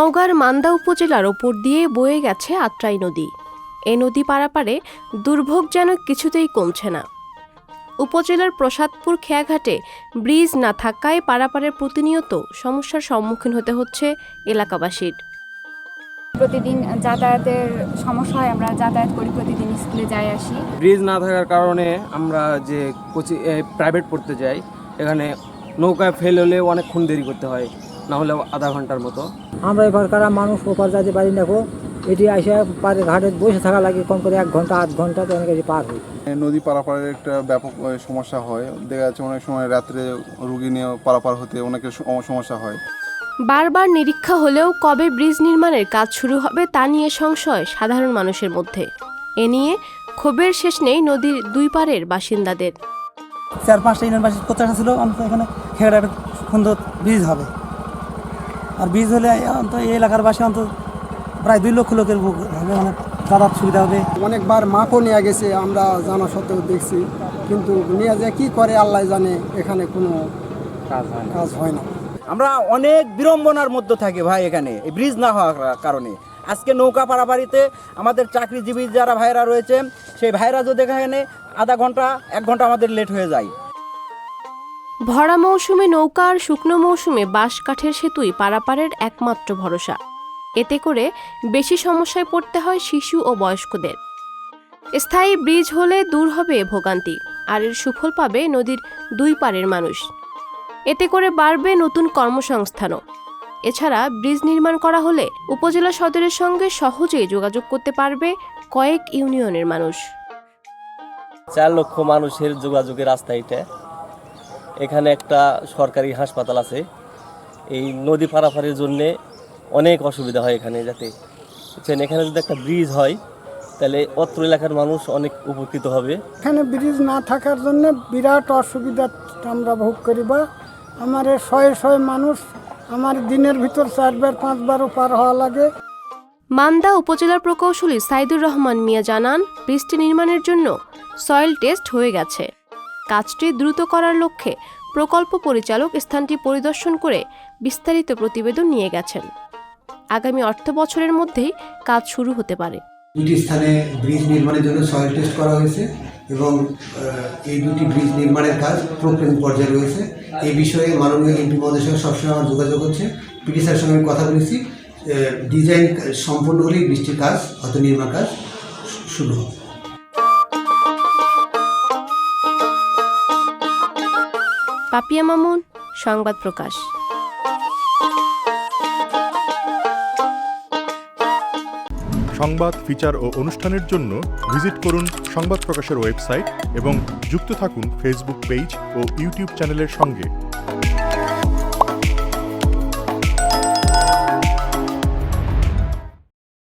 নওগাঁর মান্দা উপজেলার ওপর দিয়ে বয়ে গেছে আত্রাই নদী। এই নদী পারাপারে দুর্ভোগ যেন কিছুতেই কমছে না। উপজেলার প্রসাদপুর খেয়াঘাটে ব্রিজ না থাকায় পারাপারের প্রতিনিয়ত সমস্যার সম্মুখীন হতে হচ্ছে এলাকাবাসীর। প্রতিদিন যাতায়াতের সমস্যা হয়, আমরা যাতায়াত করি, প্রতিদিন স্কুলে যাই আসি। ব্রিজ না থাকার কারণে আমরা যে প্রাইভেট পড়তে যাই, এখানে নৌকায় ফেল হলে অনেকক্ষণ দেরি করতে হয়, না হলে আধা ঘন্টার মতো। আমরা এখানকার মানুষ ওপার যাতে পারি দেখো, এটি আসে পারে ঘাটে বসে থাকা লাগে কম করে 1 ঘন্টা 8 ঘন্টা তো অনেক পার হয়। নদী পারাপারের একটা ব্যাপক সমস্যা হয়, দেখা যাচ্ছে অনেক সময় রাত্রে রুগী নিয়ে পারাপার হতে অনেকের সমস্যা হয়। বারবার নিরীক্ষা হলেও কবে ব্রিজ নির্মাণের কাজ শুরু হবে তা নিয়ে সংশয় সাধারণ মানুষের মধ্যে। এ নিয়ে ক্ষোভের শেষ নেই নদীর দুই পারের বাসিন্দাদের। 4-5টা ইউনিয়নবাসী প্রত্যাশা ছিল অন্তত এখানে খেয়াঘাটে সুন্দর ব্রিজ হবে, আর ব্রিজ হলে অন্তত এই এলাকার বাসী অন্তত প্রায় 2 লক্ষ লোকের হবে, মানে যাতায়াত সুবিধা হবে। অনেকবার মাপও নিয়ে গেছে, আমরা জানা সত্ত্বেও দেখছি, কিন্তু নিয়ে যে কী করে আল্লাহ জানে, এখানে কোনো কাজ হয় না। আমরা অনেক বিড়ম্বনার মধ্যে থাকি ভাই, এখানে এই ব্রিজ না হওয়ার কারণে। আজকে নৌকা পারাপারিতে আমাদের চাকরিজীবী যারা ভাইরা রয়েছে, সেই ভাইরা যদি এখানে আধা ঘন্টা 1 ঘন্টা আমাদের লেট হয়ে যায়। ভরা মৌসুমে নৌকা আর শুকনো মৌসুমে বাঁশ কাঠের সেতুই পারাপারের একমাত্র ভরসা। এতে করে বেশি সমস্যায় পড়তে হয় শিশু ও বয়স্কদের। স্থায়ী ব্রিজ হলে দূর হবে ভোগান্তি, আর এর সুফল পাবে নদীর দুই পারের মানুষ। এতে করে বাড়বে নতুন কর্মসংস্থানও। এছাড়া ব্রিজ নির্মাণ করা হলে উপজেলা সদরের সঙ্গে সহজেই যোগাযোগ করতে পারবে কয়েক ইউনিয়নের মানুষ। 4 লক্ষ মানুষের যোগাযোগের রাস্তা এটা। এখানে একটা সরকারি হাসপাতাল আছে। এই নদী পারাপারের জন্য অনেক অসুবিধা হয় এখানে, যাতে এখানে যদি একটা ব্রিজ হয় তাহলে অত্র এলাকার মানুষ অনেক উপকৃত হবে। এখানে ব্রিজ না থাকার জন্য বিরাট অসুবিধা আমরা ভোগ করি। বা আমার শয়ে মানুষ আমার দিনের ভিতর 4বার 5বারও পার হওয়া লাগে। মান্দা উপজেলার প্রকৌশলী সাইদুর রহমান মিয়া জানান, ব্রিজটি নির্মাণের জন্য সয়েল টেস্ট হয়ে গেছে। কাজটি দ্রুত করার লক্ষ্যে প্রকল্প পরিচালক স্থানটি পরিদর্শন করে বিস্তারিত প্রতিবেদন নিয়ে গেছেন। আগামী অর্থ বছরের মধ্যেই কাজ শুরু হতে পারে। 2টি স্থানে ব্রিজ নির্মাণের জন্য সয়েল টেস্ট করা হয়েছে এবং এই 2টি ব্রিজ নির্মাণের কাজ প্রক্রিয়া পর্যায়ে রয়েছে। এই বিষয়ে মাননীয় এমপি মহোদয়ের সঙ্গে সবসময় আমার যোগাযোগ হচ্ছে। পিডি স্যারের সঙ্গে কথা বলেছি, ডিজাইন সম্পূর্ণ হলেই ব্রিজটির কাজ হয়তো নির্মাণ কাজ শুরু হবে। পাপিয়া মামুন, সংবাদ প্রকাশ। সংবাদ, ফিচার ও অনুষ্ঠানের জন্য ভিজিট করুন সংবাদ প্রকাশের ওয়েবসাইট এবং যুক্ত থাকুন ফেসবুক পেজ ও ইউটিউব চ্যানেলের সঙ্গে।